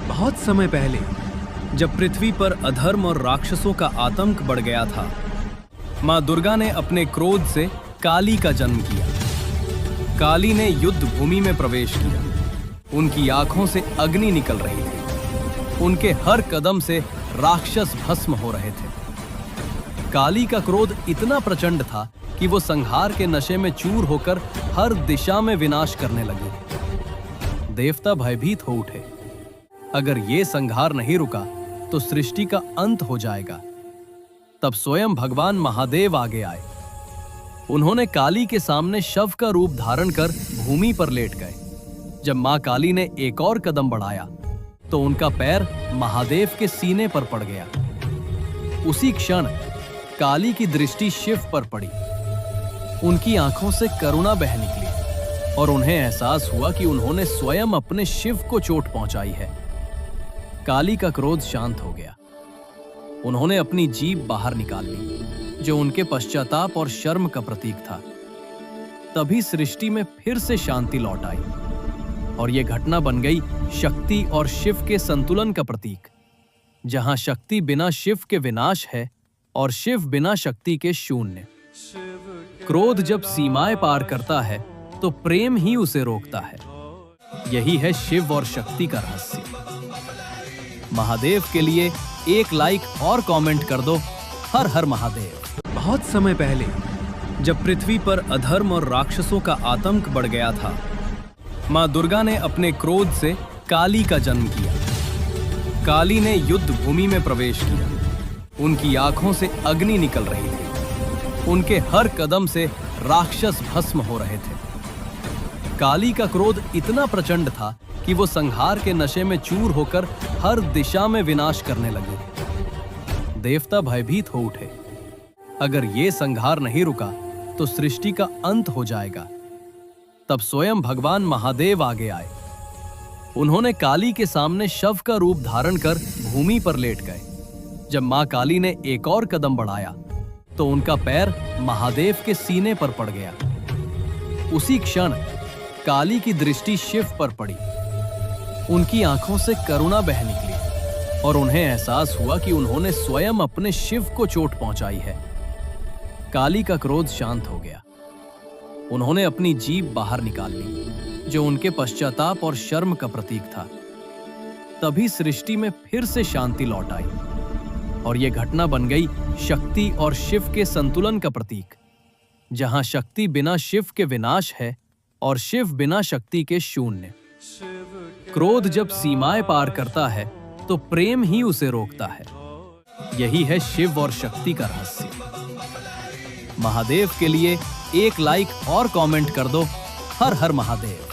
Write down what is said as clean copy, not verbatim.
बहुत समय पहले जब पृथ्वी पर अधर्म और राक्षसों का आतंक बढ़ गया था, मां दुर्गा ने अपने क्रोध से काली का जन्म किया। काली ने युद्ध भूमि में प्रवेश किया। उनकी आंखों से अग्नि निकल रही थी। उनके हर कदम से राक्षस भस्म हो रहे थे। काली का क्रोध इतना प्रचंड था कि वो संहार के नशे में चूर होकर हर दिशा में विनाश करने लगी। देवता भयभीत हो उठे। अगर ये संहार नहीं रुका तो सृष्टि का अंत हो जाएगा। तब स्वयं भगवान महादेव आगे आए। उन्होंने काली के सामने शव का रूप धारण कर भूमि पर लेट गए। जब मां काली ने एक और कदम बढ़ाया तो उनका पैर महादेव के सीने पर पड़ गया। उसी क्षण काली की दृष्टि शिव पर पड़ी। उनकी आंखों से करुणा बह निकली और उन्हें एहसास हुआ कि उन्होंने स्वयं अपने शिव को चोट पहुंचाई है। काली का क्रोध शांत हो गया। उन्होंने अपनी जीभ बाहर निकाल ली, जो उनके पश्चाताप और शर्म का प्रतीक था। तभी सृष्टि में फिर से शांति लौट आई और यह घटना बन गई शक्ति और शिव के संतुलन का प्रतीक। जहां शक्ति बिना शिव के विनाश है और शिव बिना शक्ति के शून्य। क्रोध जब सीमाएं पार करता है तो प्रेम ही उसे रोकता है। यही है शिव और शक्ति का रहस्य। महादेव के लिए एक लाइक और कमेंट कर दो। हर हर महादेव। बहुत समय पहले जब पृथ्वी पर अधर्म और राक्षसों का आतंक बढ़ गया था, मां दुर्गा ने अपने क्रोध से काली का जन्म किया। काली ने युद्ध भूमि में प्रवेश किया। उनकी आंखों से अग्नि निकल रही थी। उनके हर कदम से राक्षस भस्म हो रहे थे। काली का क्रोध इतना प्रचंड था कि वो संहार के नशे में चूर होकर हर दिशा में विनाश करने लगी। देवता भयभीत हो उठे। अगर ये संहार नहीं रुका तो सृष्टि का अंत हो जाएगा। तब स्वयं भगवान महादेव आगे आए। उन्होंने काली के सामने शव का रूप धारण कर भूमि पर लेट गए। जब मां काली ने एक और कदम बढ़ाया तो उनका पैर महादेव के सीने पर पड़ गया। उसी क्षण काली की दृष्टि शिव पर पड़ी। उनकी आंखों से करुणा बह निकली और उन्हें एहसास हुआ कि उन्होंने स्वयं अपने शिव को चोट पहुंचाई है। काली का क्रोध शांत हो गया। उन्होंने अपनी जीभ बाहर निकाल ली, जो उनके पश्चाताप और शर्म का प्रतीक था। तभी सृष्टि में फिर से शांति लौट आई और यह घटना बन गई शक्ति और शिव के संतुलन का प्रतीक। जहां शक्ति बिना शिव के विनाश है और शिव बिना शक्ति के शून्य। क्रोध जब सीमाएं पार करता है तो प्रेम ही उसे रोकता है। यही है शिव और शक्ति का रहस्य। महादेव के लिए एक लाइक और कमेंट कर दो। हर हर महादेव।